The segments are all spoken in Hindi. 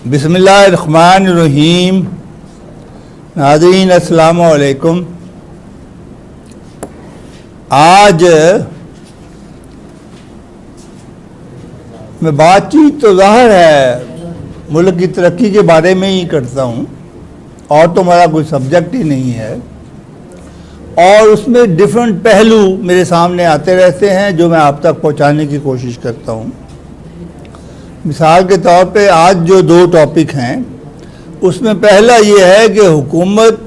बिस्मिल्लाहिर्रहमानिर्रहीम। नाज़रीन अस्सलामु अलैकुम। आज मैं बातचीत तो ज़ाहिर है मुल्क की तरक्की के बारे में ही करता हूँ और तो हमारा कोई सब्जेक्ट ही नहीं है, और उसमें डिफरेंट पहलू मेरे सामने आते रहते हैं जो मैं आप तक पहुँचाने की कोशिश करता हूँ। मिसाल के तौर पे आज जो दो टॉपिक हैं उसमें पहला ये है कि हुकूमत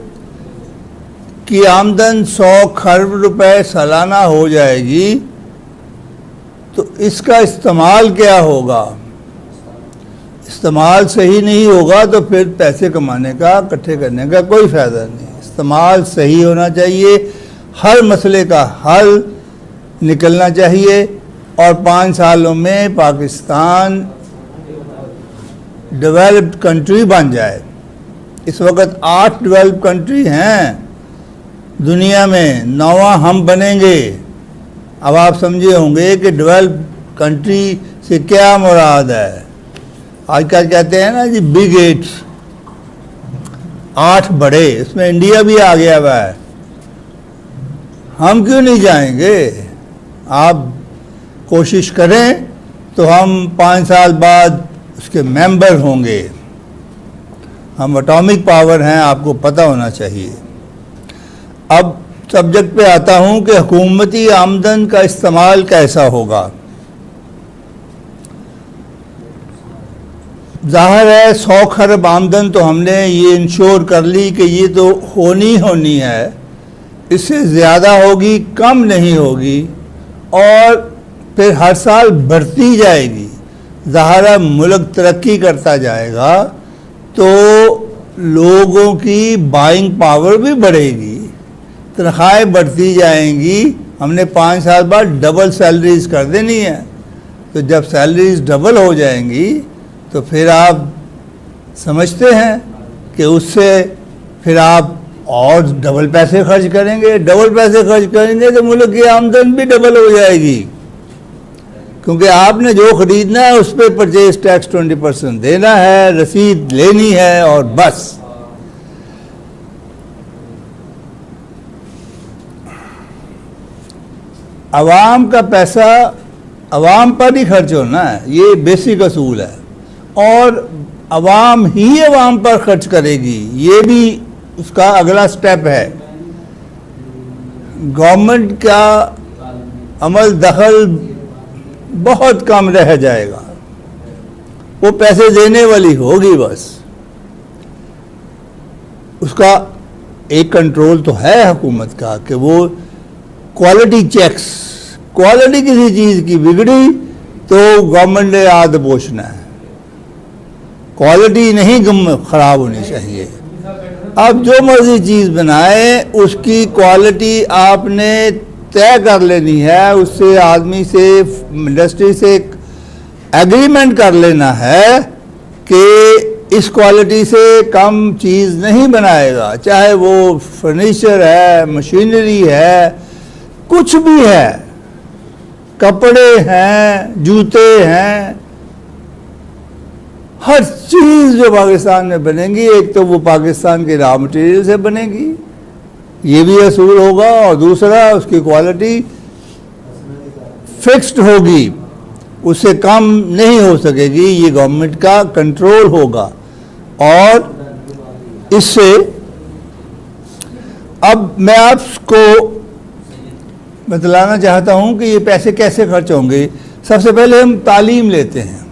की आमदन 100 खरब रुपए सालाना हो जाएगी तो इसका इस्तेमाल क्या होगा। इस्तेमाल सही नहीं होगा तो फिर पैसे कमाने का, इकट्ठे करने का कोई फ़ायदा नहीं। इस्तेमाल सही होना चाहिए, हर मसले का हल निकलना चाहिए और 5 सालों में पाकिस्तान डेवलप्ड कंट्री बन जाए। इस वक्त 8 डेवलप्ड कंट्री हैं दुनिया में, 9वां हम बनेंगे। अब आप समझे होंगे कि डेवलप्ड कंट्री से क्या मुराद है। आजकल कहते हैं ना जी बिग 8, 8 बड़े, इसमें इंडिया भी आ गया हुआ है। हम क्यों नहीं जाएंगे? आप कोशिश करें तो हम 5 साल बाद उसके मेंबर होंगे। हम एटॉमिक पावर हैं, आपको पता होना चाहिए। अब सब्जेक्ट पे आता हूं कि हुकूमती आमदन का इस्तेमाल कैसा होगा। जाहिर है 100 खरब आमदन तो हमने ये इंश्योर कर ली कि ये तो होनी है, इससे ज़्यादा होगी, कम नहीं होगी, और फिर हर साल बढ़ती जाएगी। ज़ाहिर मुल्क तरक्की करता जाएगा तो लोगों की बाइंग पावर भी बढ़ेगी, तनख्वाहें बढ़ती जाएंगी। हमने 5 साल बाद डबल सैलरीज कर देनी है, तो जब सैलरीज डबल हो जाएंगी तो फिर आप समझते हैं कि उससे फिर आप और डबल पैसे खर्च करेंगे। डबल पैसे खर्च करेंगे तो मुल्क की आमदन भी डबल हो जाएगी, क्योंकि आपने जो ख़रीदना है उस पर परचेज टैक्स 20% देना है, रसीद लेनी है और बस। अवाम का पैसा अवाम पर ही खर्च होना है, ये बेसिक असूल है, और अवाम ही अवाम पर खर्च करेगी, ये भी उसका अगला स्टेप है। गवर्नमेंट का अमल दखल बहुत कम रह जाएगा, वो पैसे देने वाली होगी बस। उसका एक कंट्रोल तो है हुकूमत का कि वो क्वालिटी चेक्स, क्वालिटी किसी चीज़ की बिगड़ी तो गवर्नमेंट ने हाथ दबोचना है, क्वालिटी नहीं ख़राब होनी चाहिए। अब जो मर्जी चीज़ बनाए उसकी क्वालिटी आपने तय कर लेनी है, उससे आदमी से, इंडस्ट्री से एग्रीमेंट कर लेना है कि इस क्वालिटी से कम चीज़ नहीं बनाएगा, चाहे वो फर्नीचर है, मशीनरी है, कुछ भी है, कपड़े हैं, जूते हैं, हर चीज़ जो पाकिस्तान में बनेगी, एक तो वो पाकिस्तान के रॉ मटेरियल से बनेगी, ये भी असूल होगा, और दूसरा उसकी क्वालिटी फिक्स्ड होगी, उससे कम नहीं हो सकेगी। ये गवर्नमेंट का कंट्रोल होगा। और इससे अब मैं आपको बतलाना चाहता हूँ कि ये पैसे कैसे खर्च होंगे। सबसे पहले हम तालीम लेते हैं।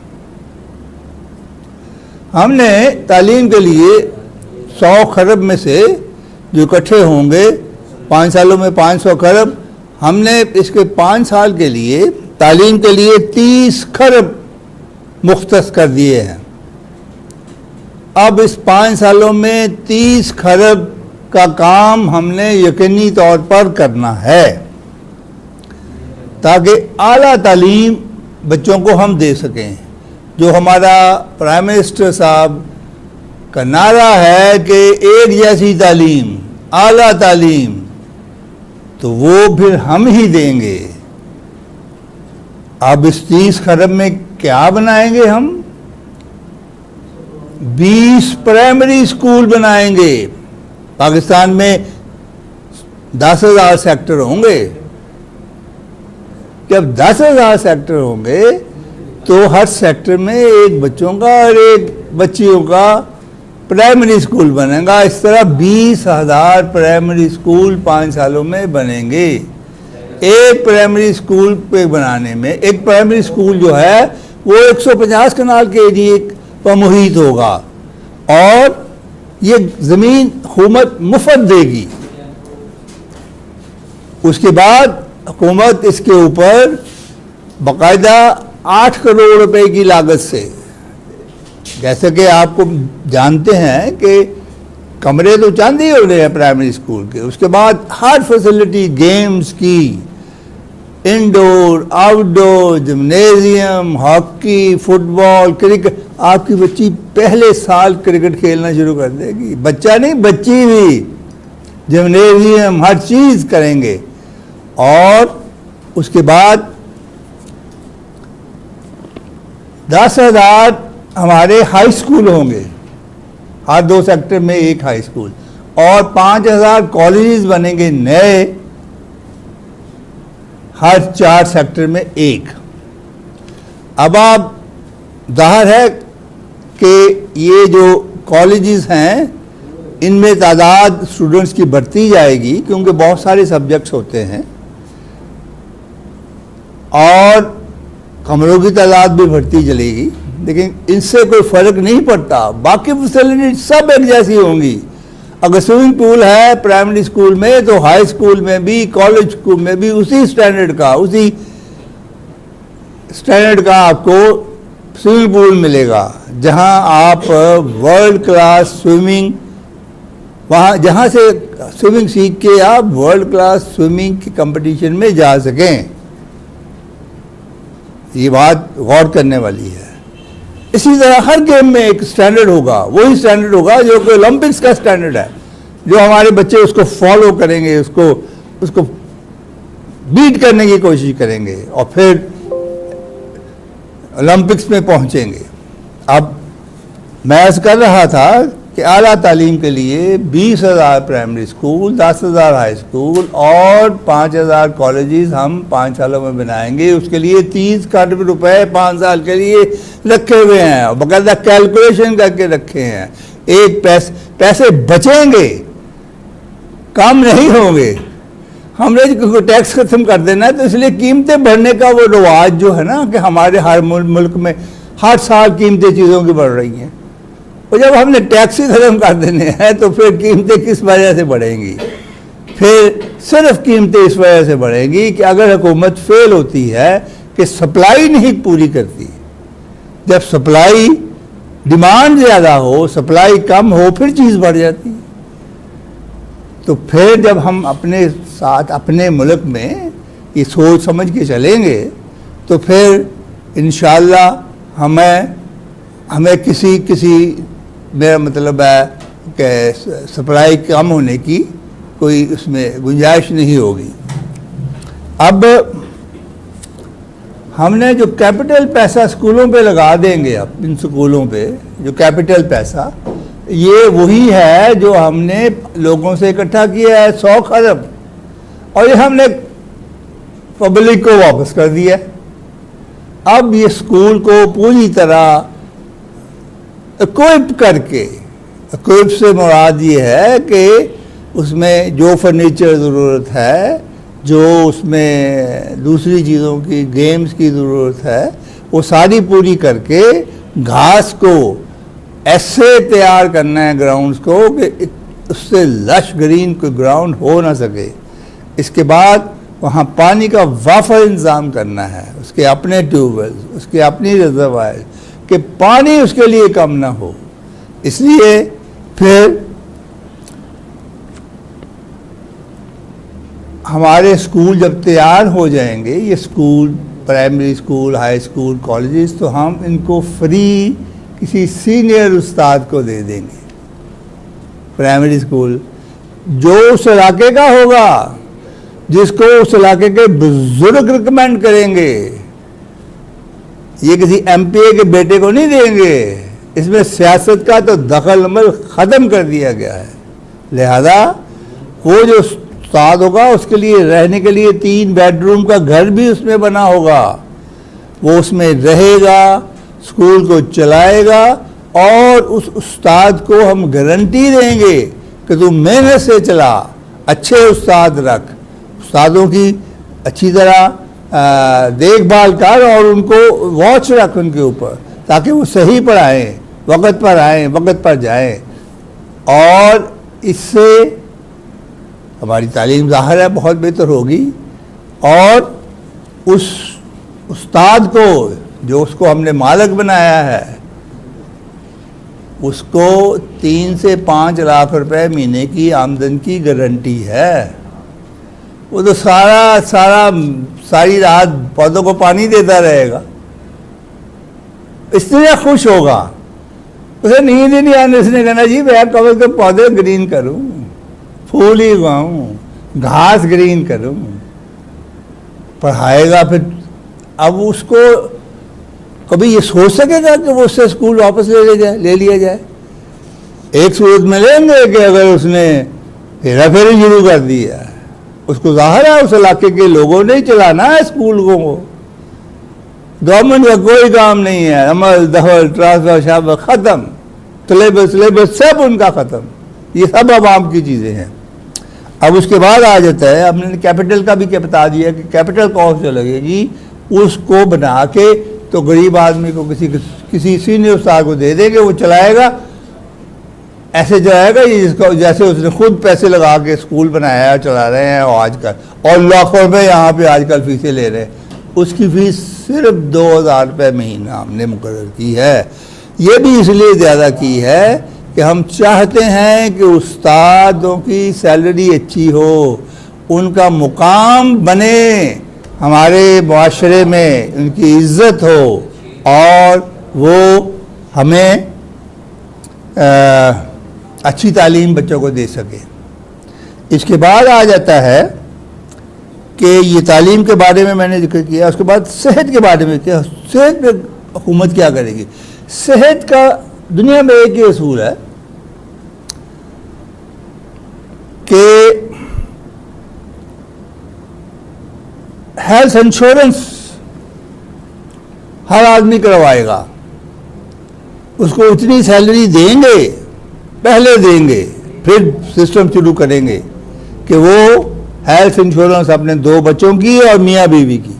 हमने तालीम के लिए 100 खरब में से जो इकट्ठे होंगे 5 सालों में 500 खरब, हमने इसके 5 साल के लिए तालीम के लिए 30 खरब मुख्तस कर दिए हैं। अब इस 5 सालों में 30 खरब का काम हमने यकीनी तौर पर करना है ताकि आला तालीम बच्चों को हम दे सकें। जो हमारा प्राइम मिनिस्टर साहब का नारा है कि एक जैसी तालीम, आला तालीम, तो वो फिर हम ही देंगे। अब इस 30 खरब में क्या बनाएंगे हम? 20 प्राइमरी स्कूल बनाएंगे। पाकिस्तान में 10,000 सेक्टर होंगे। जब 10,000 सेक्टर होंगे तो हर सेक्टर में एक बच्चों का और एक बच्चियों का प्राइमरी स्कूल बनेगा। इस तरह 20,000 प्राइमरी स्कूल 5 सालों में बनेंगे। एक प्राइमरी स्कूल पे बनाने में, एक प्राइमरी स्कूल जो है वो 150 कनाल के एरिए पर मुहित होगा और ये ज़मीन हुकूमत मुफ्त देगी। उसके बाद हुकूमत इसके ऊपर बाकायदा 8 करोड़ रुपए की लागत से, जैसे कि आपको जानते हैं कि कमरे तो चंद ही हो रहे हैं प्राइमरी स्कूल के, उसके बाद हर फैसिलिटी गेम्स की, indoor outdoor, gymnasium, hockey, football, cricket. आपकी बच्ची पहले साल क्रिकेट खेलना शुरू कर देगी, बच्चा नहीं बच्ची भी, जिम्नेजियम हर चीज़ करेंगे। और उसके बाद 10,000 हमारे हाई स्कूल होंगे, हर 2 सेक्टर में एक हाई स्कूल, और 5,000 कॉलेजेस बनेंगे नए, हर 4 सेक्टर में एक। अब आप जाहिर है कि ये जो कॉलेजेस हैं इनमें तादाद स्टूडेंट्स की बढ़ती जाएगी क्योंकि बहुत सारे सब्जेक्ट्स होते हैं और कमरों की तादाद भी बढ़ती चलेगी, लेकिन इनसे कोई फ़र्क नहीं पड़ता। बाकी फैसिलिटी सब एक जैसी होंगी। अगर स्विमिंग पूल है प्राइमरी स्कूल में तो हाई स्कूल में भी, कॉलेज स्कूल में भी उसी स्टैंडर्ड का आपको स्विमिंग पूल मिलेगा, जहां आप वर्ल्ड क्लास स्विमिंग, वहाँ जहाँ से स्विमिंग सीख के आप वर्ल्ड क्लास स्विमिंग की कंपटीशन में जा सकें। ये बात गौर करने वाली है। इसी तरह हर गेम में एक स्टैंडर्ड होगा, वही स्टैंडर्ड होगा जो कि ओलंपिक्स का स्टैंडर्ड है, जो हमारे बच्चे उसको फॉलो करेंगे, उसको बीट करने की कोशिश करेंगे और फिर ओलंपिक्स में पहुंचेंगे। अब मैं ऐसा कर रहा था कि आला तालीम के लिए 20,000 प्राइमरी स्कूल, 10,000 हाई स्कूल और 5,000 कॉलेजेस हम 5 सालों में बनाएंगे। उसके लिए 30 करोड़ रुपए 5 साल के लिए रखे हुए हैं और बाकायदा कैलकुलेशन करके रखे हैं। एक पैसे बचेंगे, कम नहीं होंगे। हमने टैक्स खत्म कर देना है तो इसलिए कीमतें बढ़ने का वो रवाज जो है ना कि हमारे हर मुल्क में हर साल कीमतें चीज़ों की बढ़ रही हैं, और जब हमने टैक्स ही खत्म कर देने हैं तो फिर कीमतें किस वजह से बढ़ेंगी? फिर सिर्फ कीमतें इस वजह से बढ़ेंगी कि अगर हुकूमत फेल होती है कि सप्लाई नहीं पूरी करती। जब सप्लाई, डिमांड ज़्यादा हो, सप्लाई कम हो, फिर चीज़ बढ़ जाती है। तो फिर जब हम अपने साथ अपने मुल्क में ये सोच समझ के चलेंगे तो फिर इंशाअल्लाह हमें किसी मेरा मतलब है कि सप्लाई कम होने की कोई उसमें गुंजाइश नहीं होगी। अब हमने जो कैपिटल पैसा स्कूलों पे लगा देंगे, अब इन स्कूलों पे जो कैपिटल पैसा, ये वही है जो हमने लोगों से इकट्ठा किया है 100 खरब, और ये हमने पब्लिक को वापस कर दिया। अब ये स्कूल को पूरी तरह इक्विप करके, इक्विप से मुराद ये है कि उसमें जो फर्नीचर ज़रूरत है, जो उसमें दूसरी चीज़ों की, गेम्स की ज़रूरत है, वो सारी पूरी करके घास को ऐसे तैयार करना है ग्राउंड्स को कि उससे लश ग्रीन कोई ग्राउंड हो ना सके। इसके बाद वहाँ पानी का वाफर इंतज़ाम करना है, उसके अपने ट्यूबवेल, उसके अपनी रिजर्वायर, कि पानी उसके लिए कम ना हो। इसलिए फिर हमारे स्कूल जब तैयार हो जाएंगे, ये school primary school, high school, colleges, तो हम इनको फ्री किसी सीनियर उस्ताद को दे देंगे। प्राइमरी स्कूल जो उस इलाके का होगा, जिसको उस इलाके के बुजुर्ग रिकमेंड करेंगे, ये किसी एमपीए के बेटे को नहीं देंगे, इसमें सियासत का तो दखल अमल ख़त्म कर दिया गया है। लिहाजा वो जो उस्ताद होगा उसके लिए रहने के लिए 3 बेडरूम का घर भी उसमें बना होगा, वो उसमें रहेगा, स्कूल को चलाएगा और उस उस्ताद को हम गारंटी देंगे कि तू मेहनत से चला, अच्छे उस्ताद रख, उस्तादों की अच्छी तरह देखभाल कर और उनको वॉच रख उनके ऊपर, ताकि वो सही पढ़ाएं, वक़्त पर आएँ, वक़्त पर जाएं। और इससे हमारी तालीम ज़ाहिर है बहुत बेहतर होगी और उस उस्ताद को जो उसको हमने मालिक बनाया है उसको 3 से 5 लाख रुपए महीने की आमदन की गारंटी है। वो तो सारी रात पौधों को पानी देता रहेगा, इसलिए खुश होगा, उसे नींद ही नहीं आने। उसने कहना जी मैं कब के पौधे ग्रीन करूं, फूल ही उगाऊं, घास ग्रीन करूं, पढ़ाएगा। फिर अब उसको कभी ये सोच सकेगा कि वो उससे स्कूल वापस ले लिया जाए? एक सूरत में लेंगे कि अगर उसने हेरा फेरी शुरू कर दिया, उसको ज़ाहिर है उस इलाके के लोगों ने ही चलाना है स्कूल को, गवर्नमेंट का कोई काम नहीं है, अमल दखल ट्रांसफर शाब ख़त्म, सिलेबस सब उनका ख़त्म, ये सब आवाम की चीज़ें हैं। अब उसके बाद आ जाता है, हमने कैपिटल का भी क्या बता दिया कि कैपिटल कॉस्ट जो लगेगी उसको बना के तो गरीब आदमी को किसी सीनियर उस्ताद को दे देंगे, वो चलाएगा, ऐसे चलाएगा ये जिसको जैसे उसने खुद पैसे लगा के स्कूल बनाया है, चला रहे हैं और आजकल, और लाखों में यहाँ पे आजकल फीसें ले रहे हैं। उसकी फ़ीस सिर्फ 2000 रुपये महीना हमने मुकर्रर की है। ये भी इसलिए ज़्यादा की है कि हम चाहते हैं कि उस्तादों की सैलरी अच्छी हो, उनका मुकाम बने, हमारे माशरे में उनकी इज़्ज़त हो और वो हमें अच्छी तालीम बच्चों को दे सके। इसके बाद आ जाता है कि ये तालीम के बारे में मैंने जिक्र किया, उसके बाद सेहत के बारे में क्या, सेहत पे हुकूमत क्या करेगी। सेहत का दुनिया में एक ही असूल है कि हेल्थ इंश्योरेंस हर आदमी करवाएगा, उसको उतनी सैलरी देंगे, पहले देंगे, फिर सिस्टम शुरू करेंगे कि वो हेल्थ इंश्योरेंस अपने 2 बच्चों की और मियाँ बीवी की,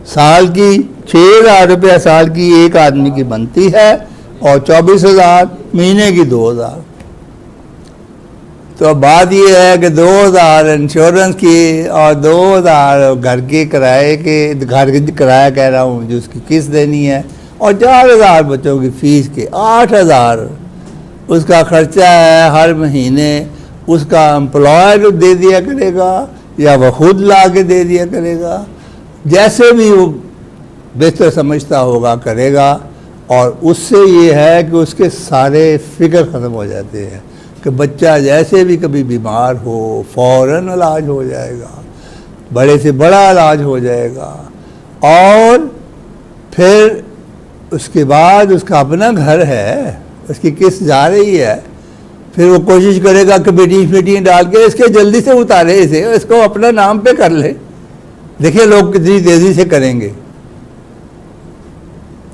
साल की 6000 रुपया साल की एक आदमी की बनती है और 24,000 महीने की 2000। तो बात ये है कि 2000 इंश्योरेंस की और 2000 घर के किराए के, घर के किराया कह रहा हूँ जो उसकी किस्त देनी है, और 4000 बच्चों की फ़ीस के 8000 उसका खर्चा है हर महीने। उसका एम्प्लॉयर दे दिया करेगा या वह खुद ला के दे दिया करेगा, जैसे भी वो बेहतर समझता होगा करेगा। और उससे ये है कि उसके सारे फ़िक्र ख़त्म हो जाते हैं कि बच्चा जैसे भी कभी बीमार हो फ़ौरन इलाज हो जाएगा, बड़े से बड़ा इलाज हो जाएगा। और फिर उसके बाद उसका अपना घर है, उसकी किस्त जा रही है, फिर वो कोशिश करेगा कि मीटिंग डाल के इसके जल्दी से उतारे, इसको अपना नाम पे कर ले। देखिए लोग कितनी तेज़ी से करेंगे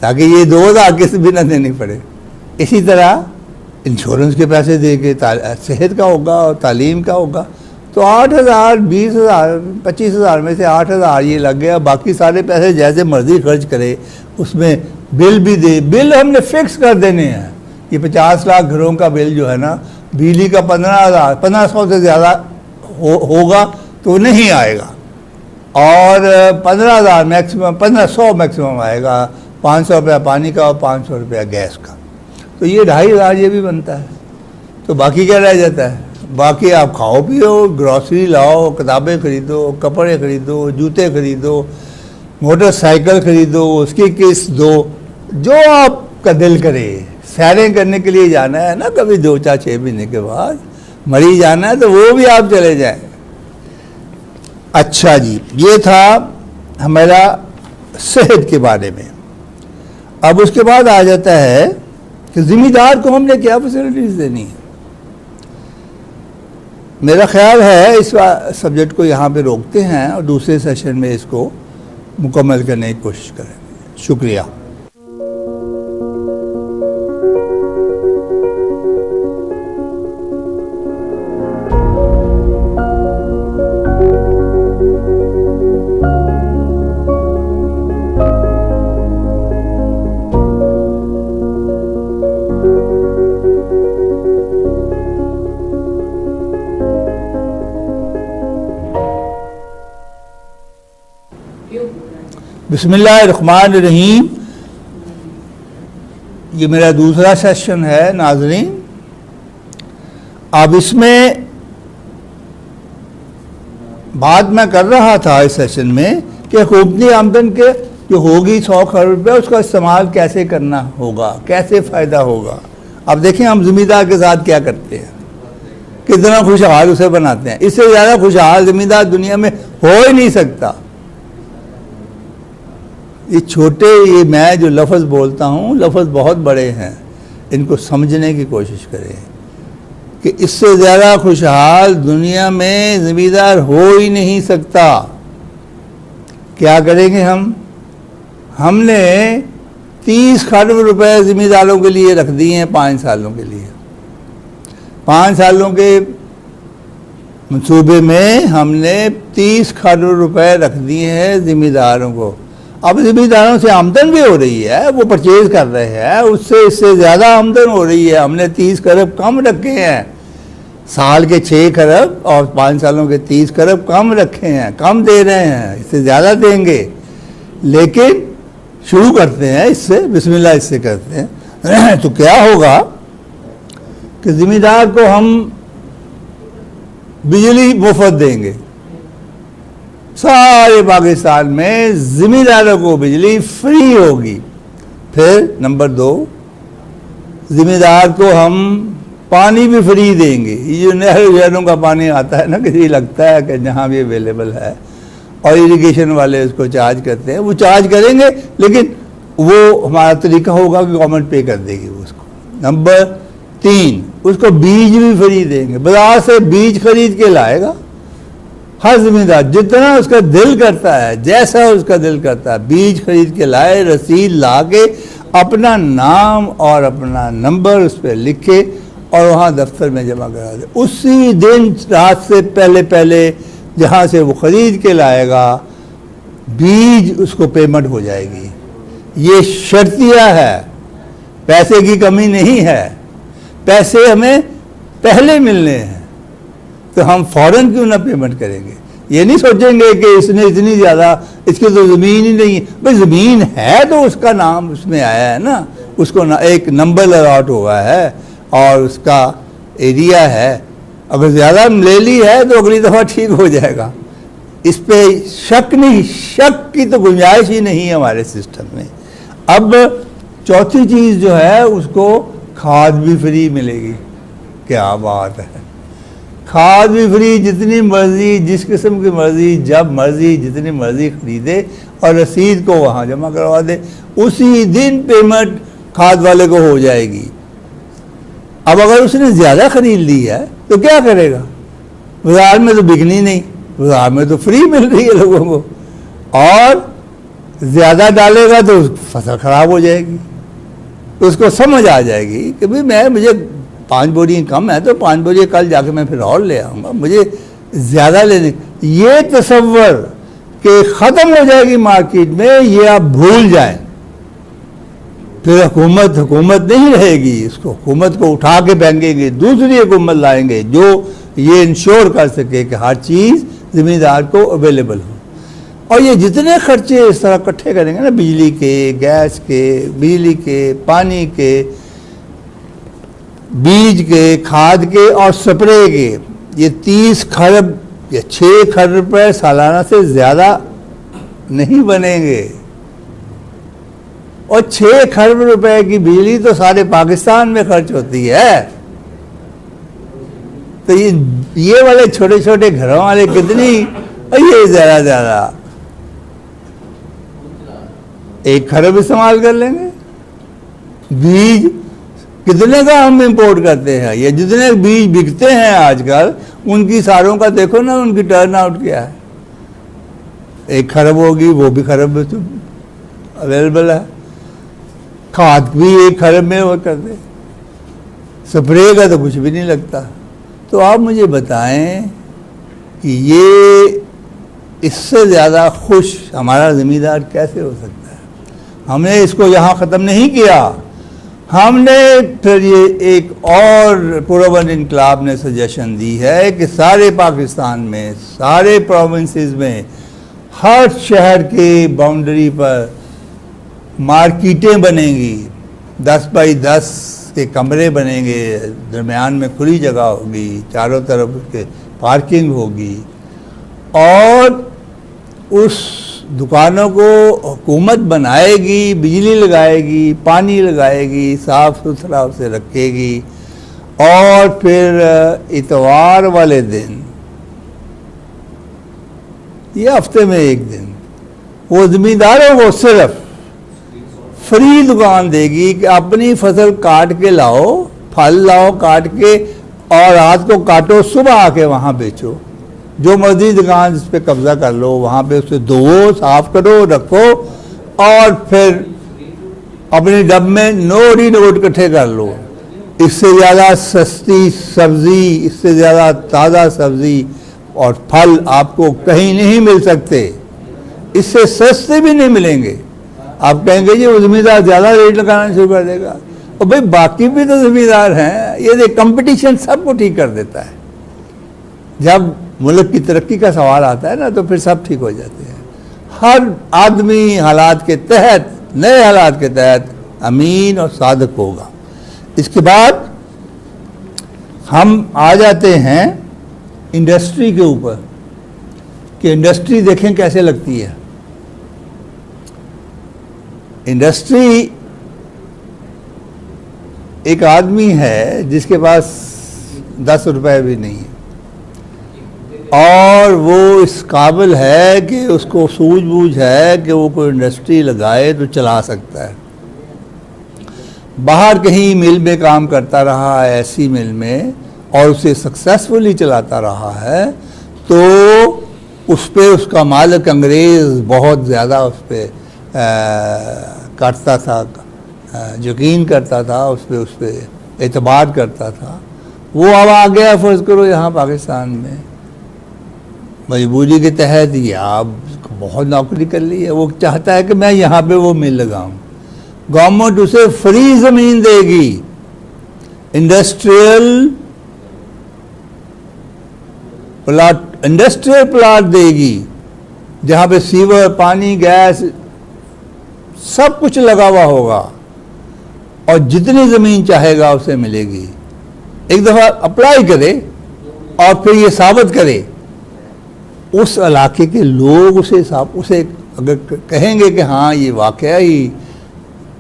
ताकि ये 2000 किस्त भी ना देनी पड़े। इसी तरह इंश्योरेंस के पैसे दे के सेहत का होगा और तालीम का होगा, तो 8000, 20,000, 25,000 में से 8000 ये लग गया, बाकी सारे पैसे जैसे मर्जी खर्च करे। उसमें बिल भी दे, बिल हमने फिक्स कर देने हैं। ये 50 लाख घरों का बिल जो है ना, बिजली का 1500 से ज़्यादा होगा तो नहीं आएगा, और 15,000 मैक्सिमम, 1500 मैक्सिमम आएगा, 500 रुपया पानी का और 500 रुपया गैस का, तो ये 2500 ये भी बनता है। तो बाकी क्या रह जाता है? बाकी आप खाओ पियो, ग्रॉसरी लाओ, किताबें खरीदो, कपड़े खरीदो, जूते खरीदो, मोटरसाइकिल खरीदो, उसकी किस्त दो, जो आपका दिल करे। सैरें करने के लिए जाना है ना कभी 2-4-6 महीने के बाद, मरी जाना है तो वो भी आप चले जाएं। अच्छा जी, ये था हमारा सेहत के बारे में। अब उसके बाद आ जाता है कि जिम्मेदार को हमने क्या फैसिलिटीज देनी है। मेरा ख्याल है इस सब्जेक्ट को यहाँ पे रोकते हैं और दूसरे सेशन में इसको मुकम्मल करने की कोशिश करेंगे। शुक्रिया। बिस्मिल्लाहिर्रहमानिर्रहीम। ये मेरा दूसरा सेशन है नाज़रीन। अब इसमें बात मैं कर रहा था इस सेशन में कि हुकूमती आमदन के जो होगी 100 करोड़ रुपये, उसका इस्तेमाल कैसे करना होगा, कैसे फ़ायदा होगा। अब देखें हम ज़मींदार के साथ क्या करते हैं, कितना खुशहाल उसे बनाते हैं। इससे ज़्यादा खुशहाल ज़मींदार दुनिया में हो ही नहीं सकता। ये छोटे, ये मैं जो लफ्ज़ बोलता हूँ, लफ्ज़ बहुत बड़े हैं, इनको समझने की कोशिश करें कि इससे ज़्यादा खुशहाल दुनिया में ज़मींदार हो ही नहीं सकता। क्या करेंगे हमने 30 खरब रुपए ज़मींदारों के लिए रख दिए हैं 5 सालों के लिए। 5 सालों के मंसूबे में हमने 30 खरब रुपए रख दिए हैं ज़मींदारों को। अब ज़मींदारों से आमदन भी हो रही है, वो परचेज़ कर रहे हैं, उससे इससे ज़्यादा आमदन हो रही है। हमने 30 खरब कम रखे हैं, साल के 6 खरब और 5 सालों के 30 खरब कम रखे हैं, कम दे रहे हैं, इससे ज़्यादा देंगे। लेकिन शुरू करते हैं इससे, बिस्मिल्लाह इससे करते हैं तो क्या होगा कि ज़मींदार को हम बिजली मुफ्त देंगे। सारे पाकिस्तान में ज़मींदारों को बिजली फ्री होगी। फिर नंबर 2, ज़मींदार को हम पानी भी फ्री देंगे। ये जो नहरों का पानी आता है ना, किसी लगता है कि जहाँ भी अवेलेबल है, और इरिगेशन वाले उसको चार्ज करते हैं, वो चार्ज करेंगे, लेकिन वो हमारा तरीका होगा कि गवर्नमेंट पे कर देगी उसको। नंबर 3, उसको बीज भी फ्री देंगे। बाजार से बीज खरीद के लाएगा हर ज़मींदार, जितना उसका दिल करता है, जैसा उसका दिल करता है, बीज खरीद के लाए, रसीद ला के अपना नाम और अपना नंबर उस पर लिखे और वहाँ दफ्तर में जमा करा दे। उसी दिन रात से पहले जहाँ से वो ख़रीद के लाएगा बीज, उसको पेमेंट हो जाएगी। ये शर्तिया है, पैसे की कमी नहीं है, पैसे हमें पहले मिलने हैं, तो हम फ़ौरन क्यों ना पेमेंट करेंगे। ये नहीं सोचेंगे कि इसने इतनी ज़्यादा, इसकी तो ज़मीन ही नहीं है। भाई ज़मीन है तो उसका नाम उसमें आया है ना, उसको एक नंबर अलॉट हुआ है और उसका एरिया है। अगर ज़्यादा ले ली है तो अगली दफ़ा ठीक हो जाएगा, इस पे शक नहीं, शक की तो गुंजाइश ही नहीं है हमारे सिस्टम में। अब चौथी चीज़ जो है, उसको खाद भी फ्री मिलेगी। क्या बात है, खाद भी फ्री, जितनी मर्जी, जिस किस्म की मर्जी, जब मर्जी, जितनी मर्जी खरीदे और रसीद को वहाँ जमा करवा दे, उसी दिन पेमेंट खाद वाले को हो जाएगी। अब अगर उसने ज़्यादा खरीद ली है तो क्या करेगा, बाज़ार में तो बिकनी नहीं, बाज़ार में तो फ्री मिल रही है लोगों को, और ज़्यादा डालेगा तो फसल ख़राब हो जाएगी। तो उसको समझ आ जाएगी कि भाई मुझे 5 बोरी कम है तो 5 बोरी कल जाके मैं फिर और ले आऊँगा, मुझे ज़्यादा लेने। ये तसव्वुर कि ख़त्म हो जाएगी मार्केट में, ये आप भूल जाएं। फिर हुकूमत नहीं रहेगी, इसको हुकूमत को उठा के फेंकेंगे, दूसरी हुकूमत लाएंगे जो ये इंश्योर कर सके कि हर चीज़ ज़मींदार को अवेलेबल हो। और ये जितने खर्चे इस तरह इकट्ठे करेंगे ना, बिजली के, गैस के, बिजली के, पानी के, बीज के, खाद के और स्प्रे के, ये 30 खरब या 6 खरब रुपये सालाना से ज़्यादा नहीं बनेंगे। और 6 खरब रुपए की बिजली तो सारे पाकिस्तान में खर्च होती है। तो ये वाले छोटे छोटे घरों वाले कितनी, ये ज़्यादा 1 खरब इस्तेमाल कर लेंगे। बीज कितने का हम इंपोर्ट करते हैं? ये जितने बीज बिकते हैं आजकल, उनकी सारों का देखो ना, उनकी टर्न आउट क्या है। 1 खरब होगी, वो भी खरब तो अवेलेबल है। खाद भी 1 खरब में वो करते, स्प्रे का तो कुछ भी नहीं लगता। तो आप मुझे बताएं कि ये इससे ज़्यादा खुश हमारा ज़मींदार कैसे हो सकता है? हमने इसको यहाँ ख़त्म नहीं किया, हमने फिर ये एक और पूर्वबंद इनकलाब ने सजेशन दी है कि सारे पाकिस्तान में, सारे प्रोविंसेस में, हर शहर के बाउंड्री पर मार्केटें बनेंगी, 10 बाई 10 के कमरे बनेंगे, दरमियान में खुली जगह होगी, चारों तरफ उसके पार्किंग होगी, और उस दुकानों को हुकूमत बनाएगी, बिजली लगाएगी, पानी लगाएगी, साफ सुथरा उसे रखेगी। और फिर इतवार वाले दिन, ये हफ्ते में 1 दिन, वो ज़मींदारों को सिर्फ फ्री दुकान देगी कि अपनी फसल काट के लाओ, फल लाओ काट के, और रात को काटो, सुबह आके वहाँ बेचो। जो मर्जी दुकान जिस पे कब्जा कर लो, वहाँ पे उसे धो, साफ करो, रखो, और फिर अपने डब में नोट ही नोट इकट्ठे कर लो। इससे ज़्यादा सस्ती सब्ज़ी, इससे ज़्यादा ताज़ा सब्ज़ी और फल आपको कहीं नहीं मिल सकते, इससे सस्ते भी नहीं मिलेंगे। आप कहेंगे जी वो ज़मींदार ज़्यादा रेट लगाना शुरू कर देगा, और भाई बाकी भी तो ज़मींदार हैं। ये देख, कंपटीशन सबको ठीक कर देता है। जब मुल्क की तरक्की का सवाल आता है ना, तो फिर सब ठीक हो जाते हैं। हर आदमी हालात के तहत, नए हालात के तहत अमीन और सादक होगा। इसके बाद हम आ जाते हैं इंडस्ट्री के ऊपर, कि इंडस्ट्री देखें कैसे लगती है। इंडस्ट्री, एक आदमी है जिसके पास 10 रुपए भी नहीं है, और वो इस काबिल है कि उसको सूझबूझ है कि वो कोई इंडस्ट्री लगाए तो चला सकता है। बाहर कहीं मिल में काम करता रहा है, ऐसी मिल में, और उसे सक्सेसफुली चलाता रहा है, तो उस पर उसका मालिक अंग्रेज़ बहुत ज़्यादा उस पर करता था, यकीन करता था, उस पर एतबार करता था। वो अब आ गया, फ़र्ज़ करो यहाँ पाकिस्तान में, मजबूरी के तहत, या आप बहुत नौकरी कर ली है, वो चाहता है कि मैं यहाँ पे वो मिल लगाऊँ। गवर्नमेंट उसे फ्री ज़मीन देगी, इंडस्ट्रियल प्लाट देगी, जहाँ पे सीवर, पानी, गैस सब कुछ लगा हुआ होगा, और जितनी ज़मीन चाहेगा उसे मिलेगी। एक दफ़ा अप्लाई करे और फिर ये साबित करे, उस इलाके के लोग उसे अगर कहेंगे कि हाँ ये वाकया ही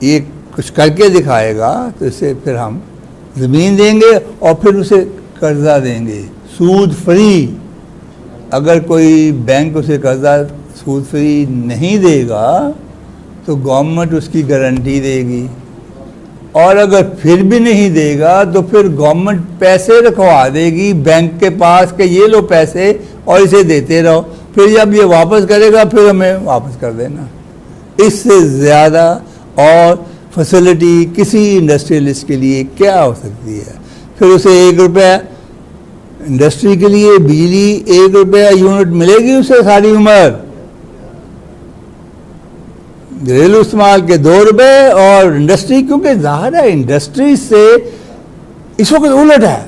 ये कुछ करके दिखाएगा, तो इसे फिर हम ज़मीन देंगे और फिर उसे कर्जा देंगे सूद फ्री। अगर कोई बैंक उसे कर्जा सूद फ्री नहीं देगा तो गवर्नमेंट उसकी गारंटी देगी, और अगर फिर भी नहीं देगा तो फिर गवर्नमेंट पैसे रखवा देगी बैंक के पास कि ये लो पैसे और इसे देते रहो, फिर जब ये वापस करेगा फिर हमें वापस कर देना। इससे ज़्यादा और फैसिलिटी किसी इंडस्ट्रियलिस्ट के लिए क्या हो सकती है। फिर उसे 1 रुपया इंडस्ट्री के लिए, बिजली 1 रुपया यूनिट मिलेगी उसे सारी उम्र, घरेलू इस्तेमाल के 2 रुपये, और इंडस्ट्री, क्योंकि ज़ाहिर है इंडस्ट्री से इस वक्त उलट है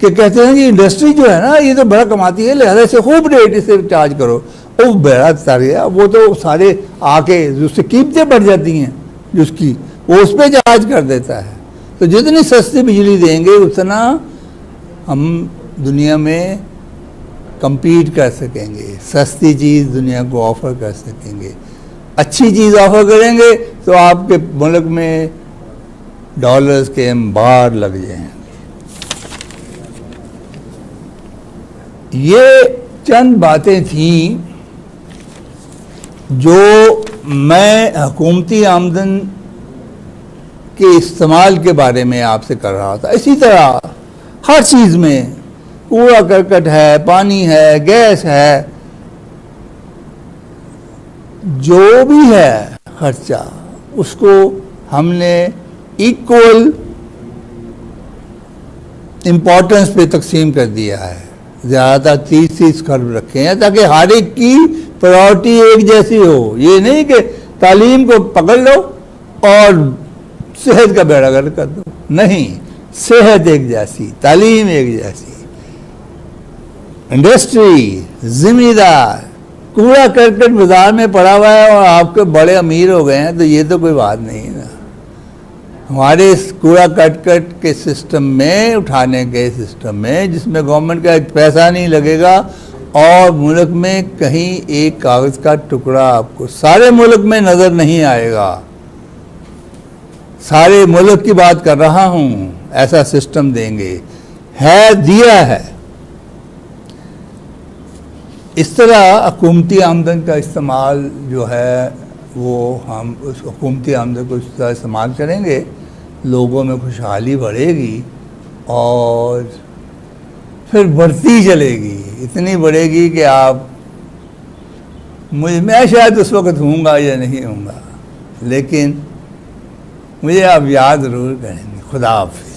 कि कहते हैं कि इंडस्ट्री जो है ना ये तो बड़ा कमाती है, लिहाजा से खूब रेट इसे चार्ज करो। वो बड़ा सारे, वो तो सारे आके उससे कीमतें बढ़ जाती हैं जिसकी, वो उस पर चार्ज कर देता है। तो जितनी सस्ती बिजली देंगे उतना हम दुनिया में compete कर सकेंगे, सस्ती चीज़ दुनिया को ऑफ़र कर सकेंगे। अच्छी चीज़ ऑफ़र करेंगे तो आपके मुल्क में डॉलर्स के अंबार लग जाएंगे। ये चंद बातें थीं जो मैं हुकूमती आमदन के इस्तेमाल के बारे में आपसे कर रहा था। इसी तरह हर चीज़ में, कूड़ा करकट है, पानी है, गैस है, जो भी है खर्चा, उसको हमने इक्वल इम्पोर्टेंस पे तकसीम कर दिया है। ज़्यादा 30-30 खरब रखे हैं ताकि हर एक की प्रायोरिटी एक जैसी हो। ये नहीं कि तालीम को पकड़ लो और सेहत का बेड़ा गर्क कर दो, नहीं, सेहत एक जैसी, तालीम एक जैसी, इंडस्ट्री, जिम्मेदार। कूड़ा करकट बाजार में पड़ा हुआ है और आपके बड़े अमीर हो गए हैं, तो ये तो कोई बात नहीं ना। हमारे इस कूड़ा करकट के सिस्टम में, उठाने के सिस्टम में, जिसमें गवर्नमेंट का एक पैसा नहीं लगेगा और मुल्क में कहीं एक कागज़ का टुकड़ा आपको सारे मुल्क में नज़र नहीं आएगा। सारे मुल्क की बात कर रहा हूँ, ऐसा सिस्टम देंगे, है, दिया है। इस तरह हुकूमती आमदन का इस्तेमाल जो है वो हम उस हुकूमती आमदन को इस तरह इस्तेमाल करेंगे, लोगों में खुशहाली बढ़ेगी और फिर बढ़ती चलेगी, इतनी बढ़ेगी कि आप मैं शायद उस वक्त हूँगा या नहीं हूँगा, लेकिन मुझे आप याद ज़रूर करेंगे। खुदा हाफ़िज़।